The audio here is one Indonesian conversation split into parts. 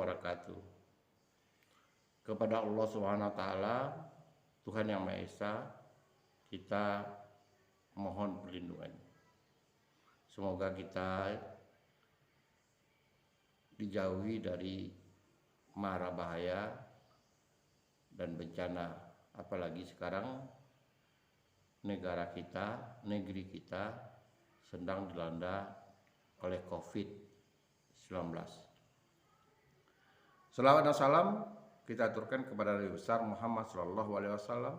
wabarakatuh. Kepada Allah Subhanahu wa taala, Tuhan yang Maha Esa, kita mohon perlindungan. Semoga kita dijauhi dari mara bahaya dan bencana, apalagi sekarang negara kita, negeri kita sedang dilanda oleh COVID-19. Selawat dan salam kita aturkan kepada Nabi besar Muhammad sallallahu alaihi wasallam.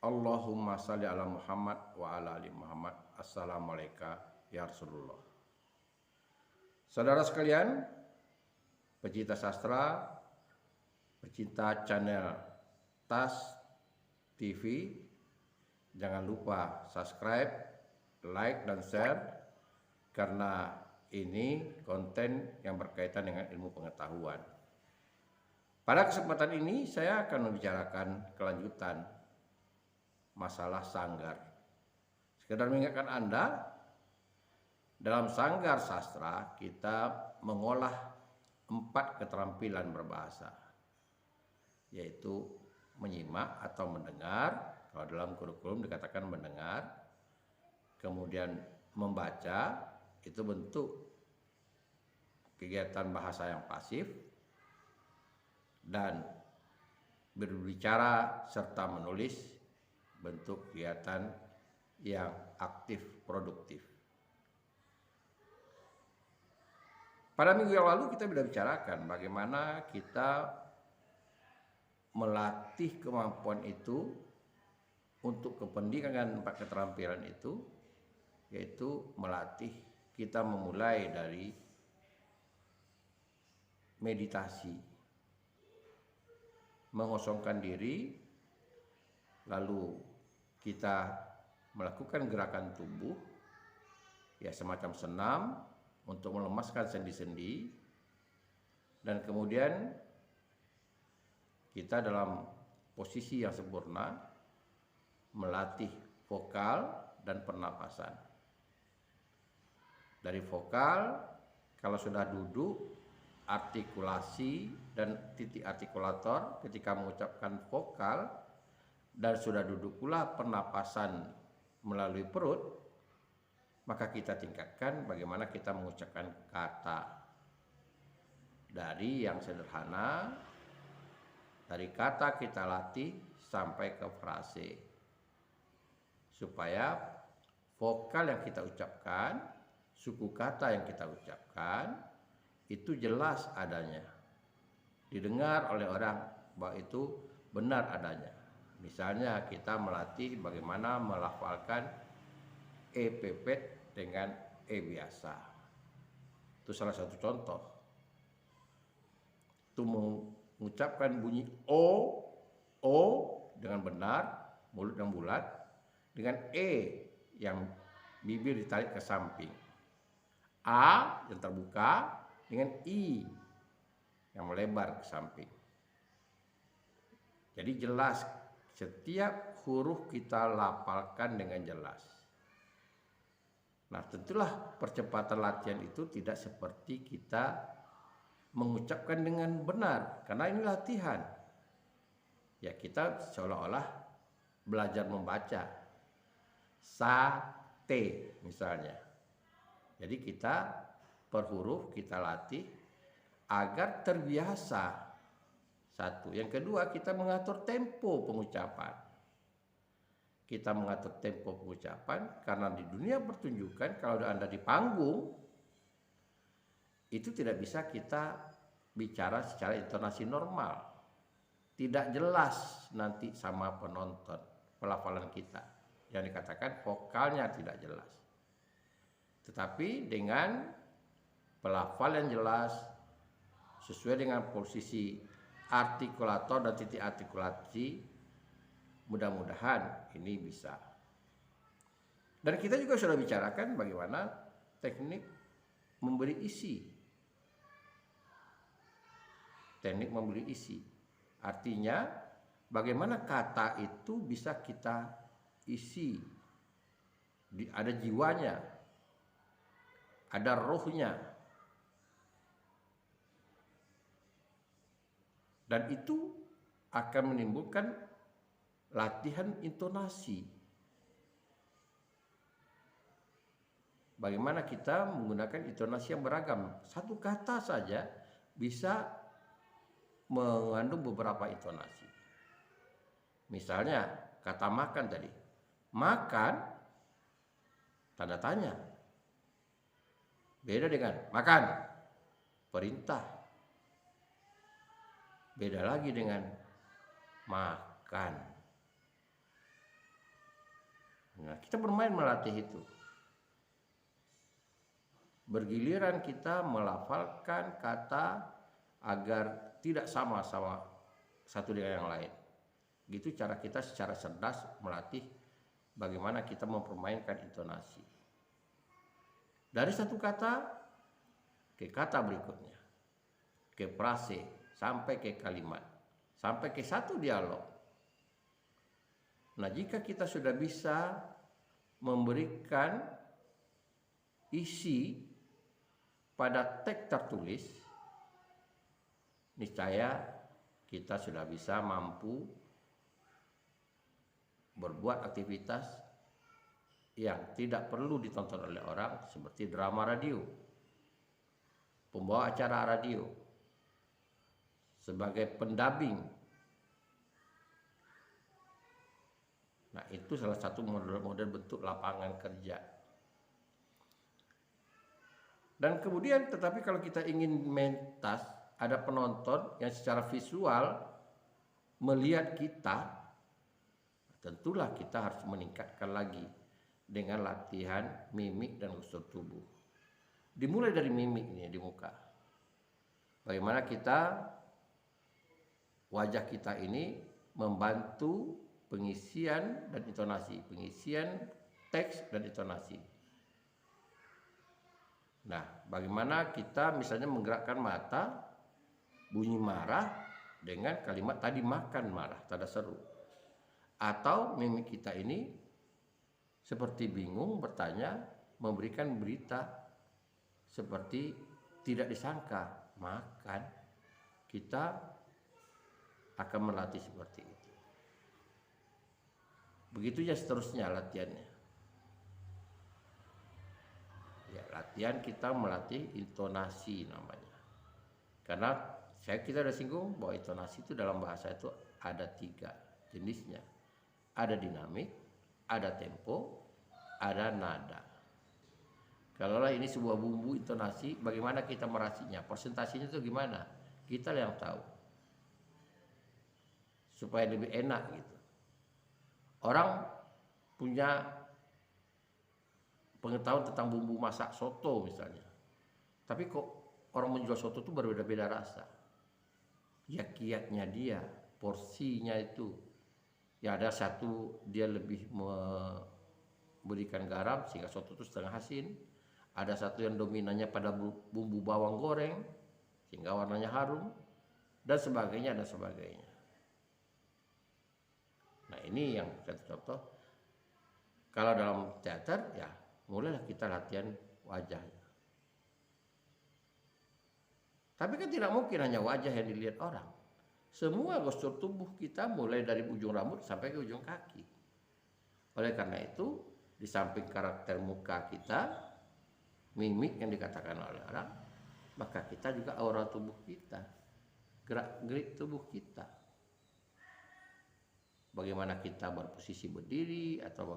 Allahumma salli ala Muhammad wa ala ali Muhammad. Assalamualaikum ya Rasulullah. Saudara sekalian, pecinta sastra, pecinta channel TAS TV, jangan lupa subscribe, like, dan share, karena ini konten yang berkaitan dengan ilmu pengetahuan. Pada kesempatan ini saya akan membicarakan kelanjutan masalah sanggar. Sekedar mengingatkan Anda, dalam sanggar sastra kita mengolah 4 keterampilan berbahasa, yaitu menyimak atau mendengar. Kalau dalam kurikulum dikatakan mendengar, kemudian membaca, itu bentuk kegiatan bahasa yang pasif, dan berbicara serta menulis bentuk kegiatan yang aktif produktif. Pada minggu yang lalu kita sudah bicarakan bagaimana kita melatih kemampuan itu untuk kepentingan 4 keterampilan itu, yaitu melatih kita memulai dari meditasi, mengosongkan diri, lalu kita melakukan gerakan tubuh, ya semacam senam untuk melemaskan sendi-sendi, dan kemudian kita dalam posisi yang sempurna melatih vokal dan pernapasan. Dari vokal, kalau sudah duduk, artikulasi dan titik artikulator ketika mengucapkan vokal, dan sudah duduk pula pernapasan melalui perut, maka kita tingkatkan bagaimana kita mengucapkan kata. Dari yang sederhana, dari kata kita latih sampai ke frase, supaya vokal yang kita ucapkan, suku kata yang kita ucapkan itu jelas adanya, didengar oleh orang bahwa itu benar adanya. Misalnya kita melatih bagaimana melafalkan e pepet dengan e biasa, itu salah satu contoh. Itu mengucapkan bunyi o dengan benar, mulut yang bulat, dengan e yang bibir ditarik ke samping, a yang terbuka dengan i yang melebar ke samping. Jadi jelas, setiap huruf kita lafalkan dengan jelas. Nah, tentulah percepatan latihan itu tidak seperti kita mengucapkan dengan benar, karena ini latihan. Ya, kita seolah-olah belajar membaca sate misalnya. Jadi kita per huruf kita latih agar terbiasa. Satu. Yang kedua, kita mengatur tempo pengucapan. Kita mengatur tempo pengucapan karena di dunia pertunjukan, kalau Anda di panggung, itu tidak bisa kita bicara secara intonasi normal. Tidak jelas nanti sama penonton pelafalan kita. Yang dikatakan vokalnya tidak jelas. Tetapi dengan pelafal yang jelas, sesuai dengan posisi artikulator dan titik artikulasi, mudah-mudahan ini bisa. Dan kita juga sudah bicarakan bagaimana teknik memberi isi. Teknik memberi isi, artinya bagaimana kata itu bisa kita isi, ada jiwanya, ada rohnya. Dan itu akan menimbulkan latihan intonasi. Bagaimana kita menggunakan intonasi yang beragam. Satu kata saja bisa mengandung beberapa intonasi. Misalnya kata makan tadi. Makan, tanda tanya. Beda dengan makan, perintah. Beda lagi dengan makan. Nah, kita bermain melatih itu. Bergiliran kita melafalkan kata agar tidak sama-sama satu dengan yang lain. Gitu cara kita secara cerdas melatih bagaimana kita mempermainkan intonasi. Dari satu kata ke kata berikutnya, ke frase, sampai ke kalimat, sampai ke satu dialog. Nah, jika kita sudah bisa memberikan isi pada teks tertulis, niscaya kita sudah bisa mampu berbuat aktivitas yang tidak perlu ditonton oleh orang seperti drama radio, pembawa acara radio, sebagai pendamping. Nah, itu salah satu model bentuk lapangan kerja. Dan kemudian, tetapi kalau kita ingin mentas, ada penonton yang secara visual melihat kita, tentulah kita harus meningkatkan lagi dengan latihan mimik dan gestur tubuh. Dimulai dari mimik ini di muka. Bagaimana kita, wajah kita ini membantu pengisian dan intonasi, pengisian teks dan intonasi. Nah, bagaimana kita misalnya menggerakkan mata, bunyi marah dengan kalimat tadi makan marah, tanda seru. Atau mimik kita ini seperti bingung bertanya, memberikan berita seperti tidak disangka, makan. Kita akan melatih seperti itu. Begitu ya seterusnya latihannya. Ya, latihan kita melatih intonasi namanya. Karena kita sudah singgung bahwa intonasi itu dalam bahasa itu ada 3 jenisnya. Ada dinamik, ada tempo, ada nada. Kalaulah ini sebuah bumbu intonasi, bagaimana kita meracinya? Presentasinya itu gimana? Kita yang tahu. Supaya lebih enak gitu. Orang punya pengetahuan tentang bumbu masak soto misalnya. Tapi kok orang menjual soto itu berbeda-beda rasa. Ya kiatnya dia, porsinya itu. Ya ada satu dia lebih memberikan garam sehingga soto itu setengah asin. Ada satu yang dominannya pada bumbu bawang goreng sehingga warnanya harum dan sebagainya dan sebagainya. Nah, ini yang satu contoh. Kalau dalam teater ya mulailah kita latihan wajahnya. Tapi kan tidak mungkin hanya wajah yang dilihat orang. Semua gestur tubuh kita mulai dari ujung rambut sampai ke ujung kaki. Oleh karena itu, di samping karakter muka kita, mimik yang dikatakan oleh orang, maka kita juga aura tubuh kita, gerak-gerik tubuh kita. Bagaimana kita berposisi berdiri atau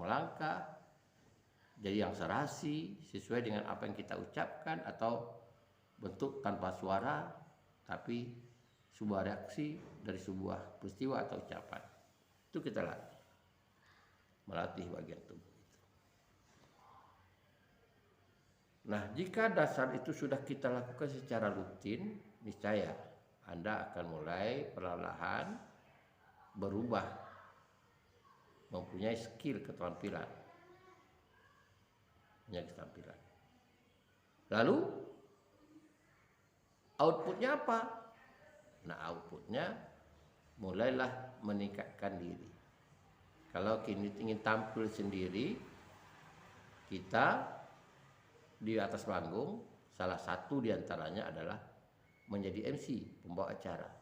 melangkah, jadi yang serasi sesuai dengan apa yang kita ucapkan atau bentuk tanpa suara tapi sebuah reaksi dari sebuah peristiwa atau ucapan. Itu kita latih. Melatih bagian tubuh itu. Nah, jika dasar itu sudah kita lakukan secara rutin, niscaya Anda akan mulai perlahan berubah, mempunyai skill keterampilan. Lalu outputnya apa? Nah, outputnya mulailah meningkatkan diri. Kalau kini ingin tampil sendiri, kita di atas panggung, salah satu diantaranya adalah menjadi MC, pembawa acara.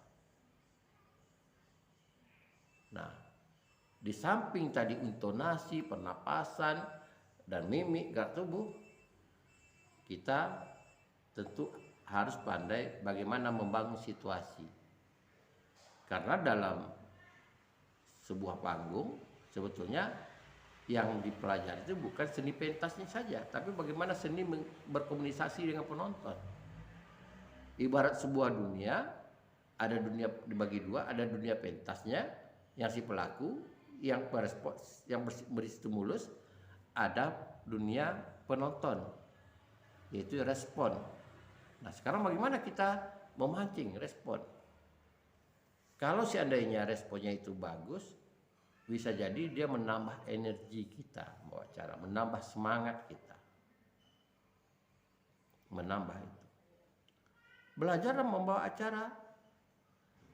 Nah, di samping tadi intonasi, pernapasan, dan mimik gerak tubuh, kita tentu harus pandai bagaimana membangun situasi. Karena dalam sebuah panggung sebetulnya yang dipelajari itu bukan seni pentasnya saja, tapi bagaimana seni berkomunikasi dengan penonton. Ibarat sebuah dunia, ada dunia dibagi dua, ada dunia pentasnya yang si pelaku, yang berespons, yang beri stimulus, ada dunia penonton, yaitu respon. Nah, sekarang bagaimana kita memancing respon? Kalau seandainya responnya itu bagus, bisa jadi dia menambah energi kita, membawa acara, menambah semangat kita, menambah itu. Belajar membawa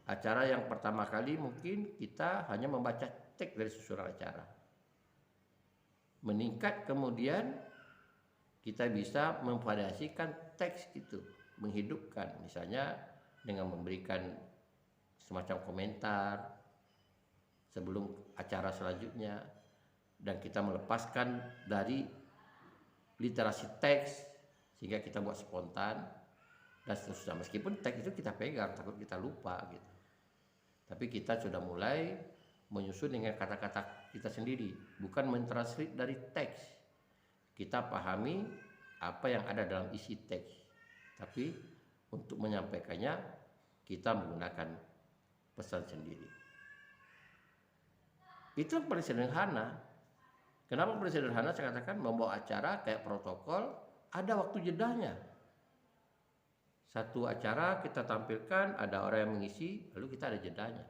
acara yang pertama kali mungkin kita hanya membaca teks dari susunan acara. Meningkat kemudian kita bisa memvariasikan teks itu, menghidupkan, misalnya dengan memberikan semacam komentar sebelum acara selanjutnya, dan kita melepaskan dari literasi teks sehingga kita buat spontan dan seterusnya. Meskipun teks itu kita pegang, takut kita lupa gitu, tapi kita sudah mulai menyusun dengan kata-kata kita sendiri, bukan mentranslate dari teks. Kita pahami apa yang ada dalam isi teks, tapi untuk menyampaikannya kita menggunakan pesan sendiri. Itu yang paling sederhana. Kenapa paling sederhana? Saya katakan membawa acara kayak protokol, ada waktu jedanya. Satu acara kita tampilkan, ada orang yang mengisi, lalu kita ada jedanya.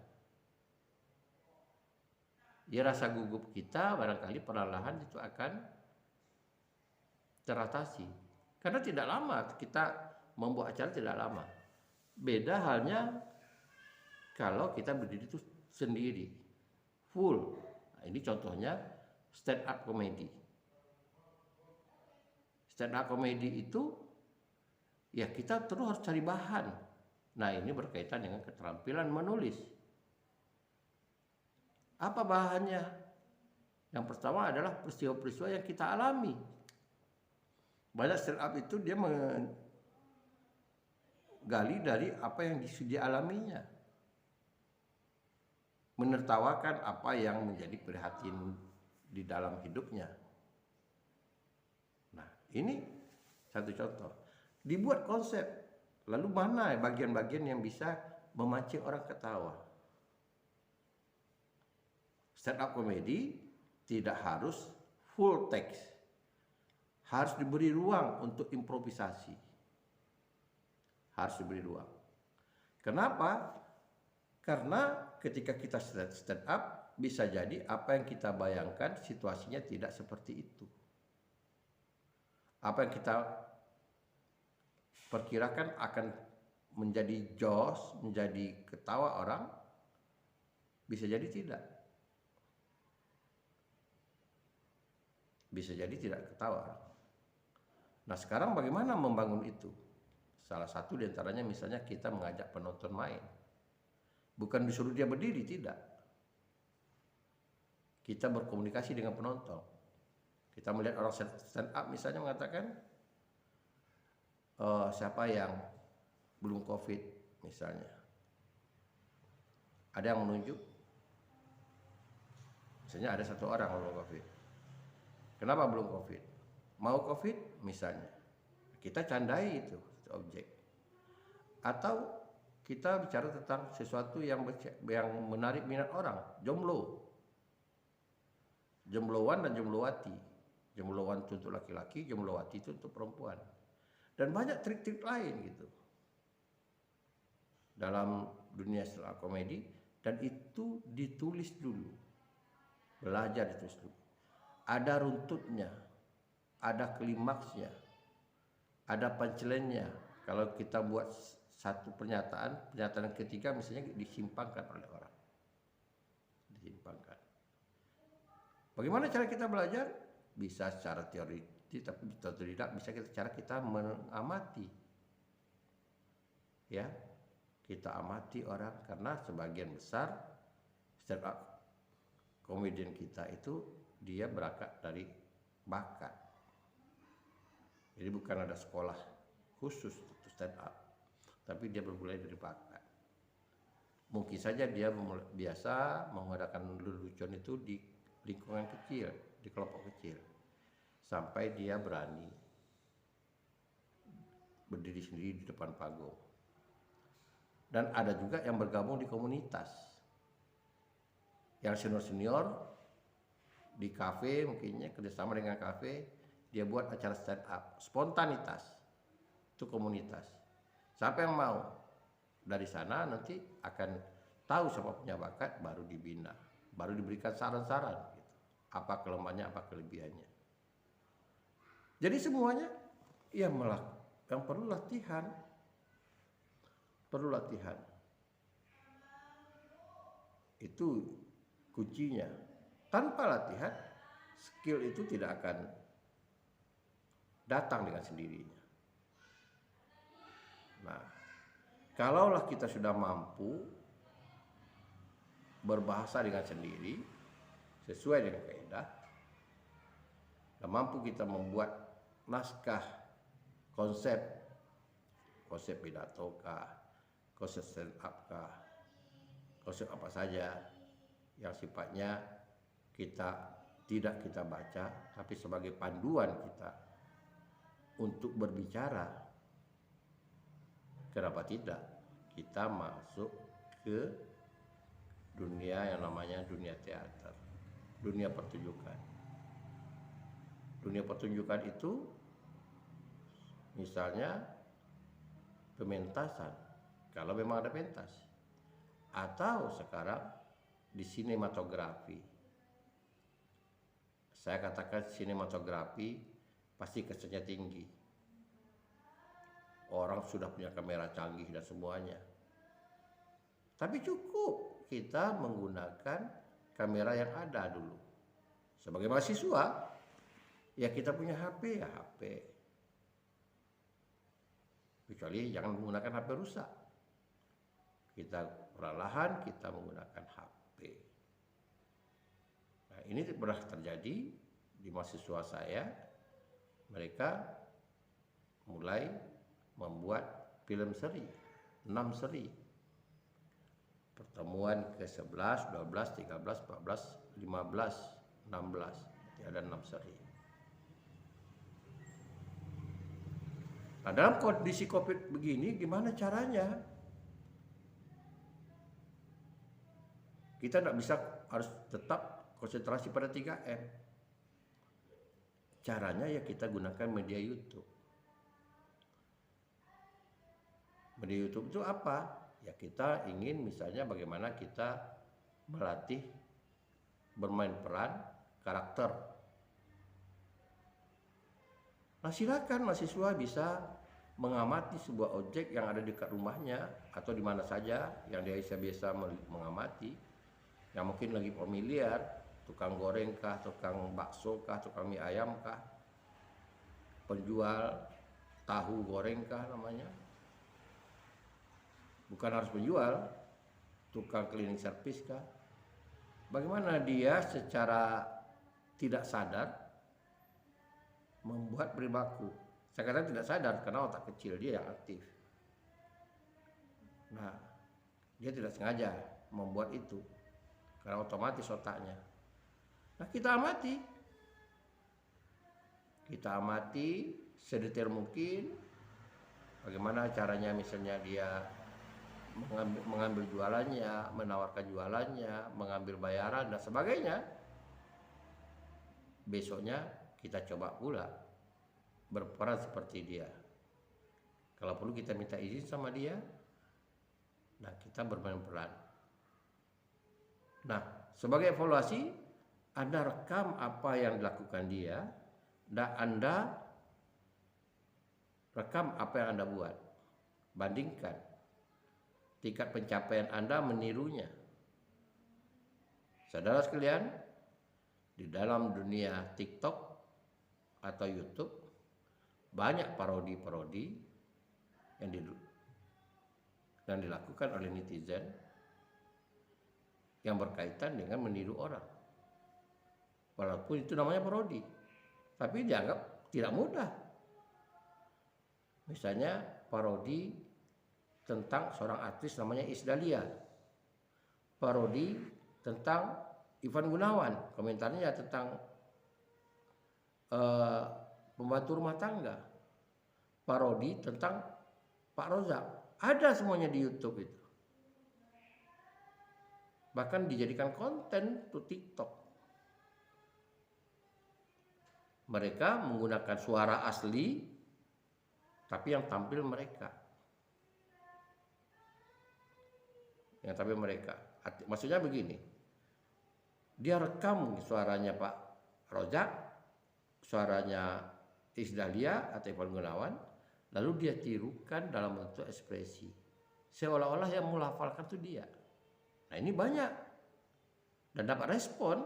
Ya, rasa gugup kita barangkali perlahan itu akan teratasi. Karena tidak lama, kita membuat acara tidak lama. Beda halnya kalau kita berdiri itu sendiri, full. Nah, ini contohnya stand up comedy. Stand up comedy itu ya kita terus harus cari bahan. Nah, ini berkaitan dengan keterampilan menulis. Apa bahannya? Yang pertama adalah peristiwa-peristiwa yang kita alami. Banyak stand up itu dia menggali dari apa yang dialaminya, menertawakan apa yang menjadi prihatin di dalam hidupnya. Nah, ini satu contoh. Dibuat konsep, lalu mana bagian-bagian yang bisa memancing orang ketawa. Stand up comedy tidak harus full text, harus diberi ruang untuk improvisasi, harus diberi ruang. Kenapa? Karena ketika kita stand up, bisa jadi apa yang kita bayangkan situasinya tidak seperti itu. Apa yang kita perkirakan akan menjadi joss, menjadi ketawa orang, bisa jadi tidak. Bisa jadi tidak ketawa. Nah, sekarang bagaimana membangun itu? Salah satu diantaranya misalnya kita mengajak penonton main. Bukan disuruh dia berdiri, tidak. Kita berkomunikasi dengan penonton. Kita melihat orang stand up misalnya mengatakan, siapa yang belum COVID misalnya. Ada yang menunjuk, misalnya ada satu orang belum COVID. Kenapa belum COVID? Mau COVID misalnya. Kita candai itu objek. Atau kita bicara tentang sesuatu yang menarik minat orang, jomblo. Jombloan dan jomblowati. Jombloan itu untuk laki-laki, jomblowati itu untuk perempuan. Dan banyak trik-trik lain gitu dalam dunia stand up comedy, dan itu ditulis dulu, belajar ditulis dulu. Ada runtutnya, ada klimaksnya, ada punchline-nya. Kalau kita buat satu pernyataan ketiga misalnya disimpangkan oleh orang, disimpangkan. Bagaimana cara kita belajar? Bisa secara teori, tapi tidak bisa cara kita mengamati. ya kita amati orang, karena sebagian besar stand up komedian kita itu dia berangkat dari bakat. Jadi bukan ada sekolah khusus untuk stand up, tapi dia bermulai dari bakat. Mungkin saja dia biasa mengadakan lelucon itu di lingkungan kecil, di kelompok kecil, sampai dia berani berdiri sendiri di depan panggung. Dan ada juga yang bergabung di komunitas, yang senior di kafe, mungkinnya kerjasama dengan kafe, dia buat acara stand up, spontanitas, itu komunitas. Siapa yang mau, dari sana nanti akan tahu siapa punya bakat, baru dibina, baru diberikan saran-saran gitu. Apa kelemahannya, apa kelebihannya. Jadi semuanya yang perlu latihan. Perlu latihan. Itu kuncinya. Tanpa latihan, skill itu tidak akan datang dengan sendirinya. Nah, kalaulah kita sudah mampu berbahasa dengan sendiri, sesuai dengan kaidah, dan mampu kita membuat naskah konsep pidato kah, konsep stand up kah, konsep apa saja yang sifatnya tidak kita baca, tapi sebagai panduan kita untuk berbicara. Kenapa tidak kita masuk ke dunia yang namanya dunia teater, dunia pertunjukan. Dunia pertunjukan itu misalnya pementasan, kalau memang ada pentas, atau sekarang di sinematografi. Saya katakan sinematografi pasti kesannya tinggi. Orang sudah punya kamera canggih dan semuanya. Tapi cukup kita menggunakan kamera yang ada dulu. Sebagai mahasiswa, ya kita punya HP, ya HP. Kecuali jangan menggunakan HP rusak. Kita perlahan kita menggunakan HP. Nah, ini pernah terjadi di mahasiswa saya. Mereka mulai membuat film seri, 6 seri. Pertemuan ke-11, 12, 13, 14, 15, 16. Ada 6 seri. Nah, dalam kondisi COVID begini, gimana caranya? Kita tidak bisa harus tetap konsentrasi pada 3M. Caranya ya kita gunakan media YouTube. Media YouTube itu apa? Ya kita ingin misalnya bagaimana kita melatih bermain peran karakter. Nah, silakan mahasiswa bisa mengamati sebuah objek yang ada dekat rumahnya atau di mana saja yang dia biasa mengamati, yang mungkin lagi familiar, tukang goreng kah, tukang bakso kah, tukang mie ayam kah, penjual tahu goreng kah namanya. Bukan harus penjual, tukang cleaning service kah. Bagaimana dia secara tidak sadar membuat perilaku. Saya katakan tidak sadar karena otak kecil dia yang aktif. Nah, dia tidak sengaja membuat itu karena otomatis otaknya. Nah, kita amati sedetail mungkin bagaimana caranya, misalnya dia mengambil jualannya, menawarkan jualannya, mengambil bayaran dan sebagainya. Besoknya kita coba pula berperan seperti dia. Kalau perlu kita minta izin sama dia, nah kita bermain peran. Nah, sebagai evaluasi, Anda rekam apa yang dilakukan dia, dan Anda rekam apa yang Anda buat. Bandingkan tingkat pencapaian Anda menirunya. Saudara sekalian, di dalam dunia TikTok atau YouTube banyak parodi-parodi yang yang dilakukan oleh netizen yang berkaitan dengan meniru orang. Walaupun itu namanya parodi, tapi dianggap tidak mudah. Misalnya parodi tentang seorang artis namanya Isdalia, parodi tentang Ivan Gunawan, komentarnya tentang pembantu rumah tangga, parodi tentang Pak Rozak, ada semuanya di YouTube itu. Bahkan dijadikan konten untuk TikTok. Mereka menggunakan suara asli, tapi yang tampil mereka. Yang tampil mereka. Maksudnya begini, dia rekam suaranya Pak Rozak, suaranya Isdalia atau Ivan Gunawan, lalu dia tirukan dalam bentuk ekspresi. Seolah-olah yang melafalkan itu dia. Nah ini banyak. Dan dapat respon.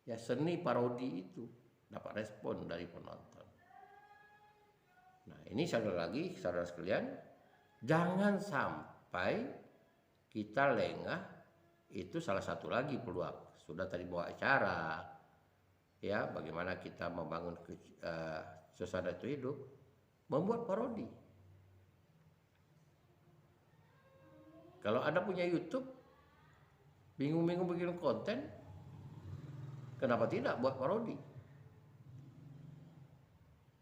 Ya seni parodi itu dapat respon dari penonton. Nah ini sekali lagi saudara sekalian, jangan sampai kita lengah. Itu salah satu lagi peluang. Sudah tadi bawa acara, ya bagaimana kita membangun suasana itu hidup, membuat parodi. Kalau Anda punya YouTube, bingung-bingung bikin konten, kenapa tidak buat parodi?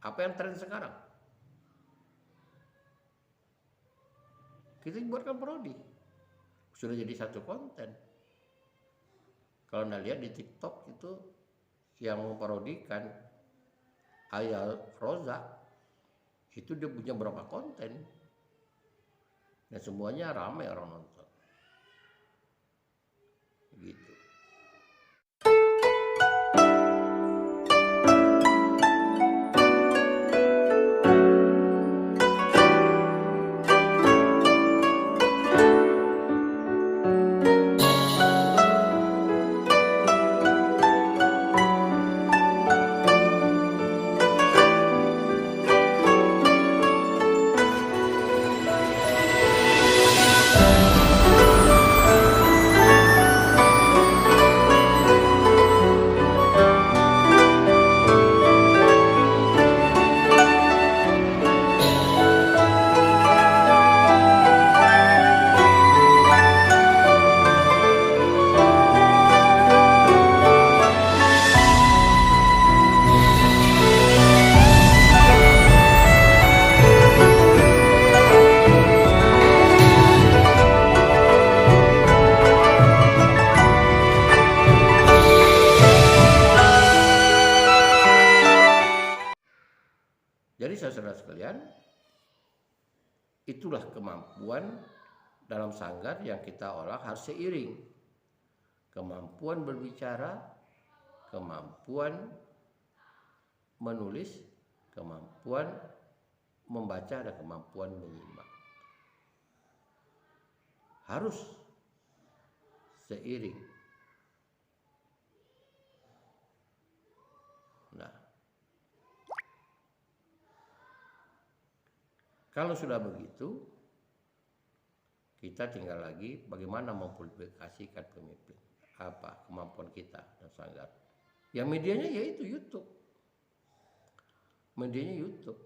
Apa yang tren sekarang? Kita buatkan parodi. Sudah jadi satu konten. Kalau Anda lihat di TikTok itu yang memparodikan Ayah Roza, itu dia punya berapa konten. Dan semuanya ramai orang nonton. Gitu. Jadi saudara sekalian, itulah kemampuan dalam sanggar yang kita olah harus seiring. Kemampuan berbicara, kemampuan menulis, kemampuan membaca, dan kemampuan menyimak. Harus seiring. Nah, kalau sudah begitu, kita tinggal lagi bagaimana mempublikasikan pemimpin. Apa kemampuan kita dan sanggar. Yang medianya yaitu YouTube. Medianya YouTube.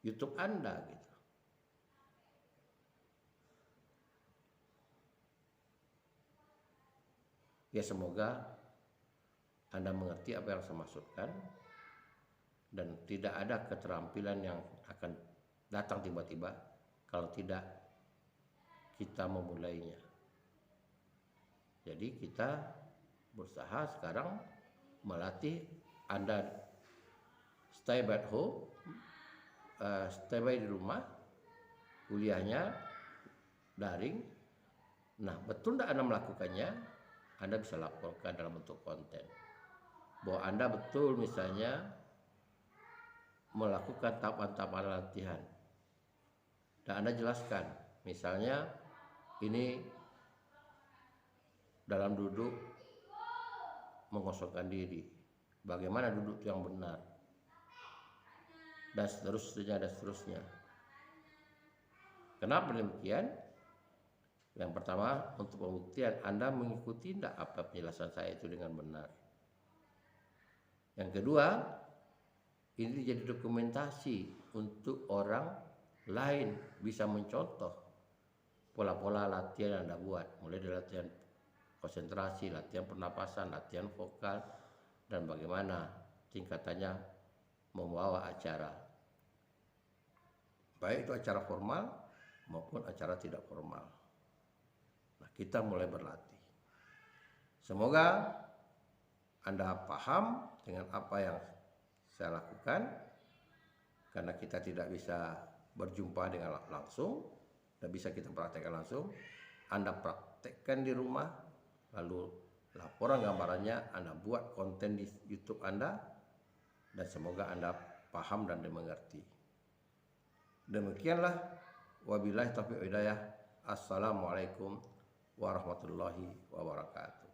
YouTube Anda gitu. Ya semoga Anda mengerti apa yang saya maksudkan. Dan tidak ada keterampilan yang akan datang tiba-tiba kalau tidak kita memulainya. Jadi kita berusaha sekarang melatih Anda stay at home, stay by di rumah, kuliahnya daring. Nah, betul tidak Anda melakukannya, Anda bisa laporkan dalam bentuk konten. Bahwa Anda betul misalnya melakukan tahapan-tahapan latihan. Dan Anda jelaskan, misalnya ini dalam duduk mengosongkan diri, bagaimana duduk yang benar, dan seterusnya dan seterusnya. Kenapa demikian? Yang pertama, untuk pembuktian Anda mengikuti tidak apa penjelasan saya itu dengan benar. Yang kedua, ini jadi dokumentasi untuk orang lain bisa mencontoh pola-pola latihan yang Anda buat, mulai dari latihan konsentrasi, latihan pernapasan, latihan vokal, dan bagaimana tingkatannya membawa acara, baik itu acara formal maupun acara tidak formal. Nah, kita mulai berlatih. Semoga Anda paham dengan apa yang saya lakukan, karena kita tidak bisa berjumpa dengan langsung, tidak bisa kita praktekkan langsung. Anda praktekkan di rumah, lalu laporan gambarannya Anda buat konten di YouTube Anda, dan semoga Anda paham dan dimengerti. Demikianlah, wabillahi taufiq hidayah. Assalamualaikum warahmatullahi wabarakatuh.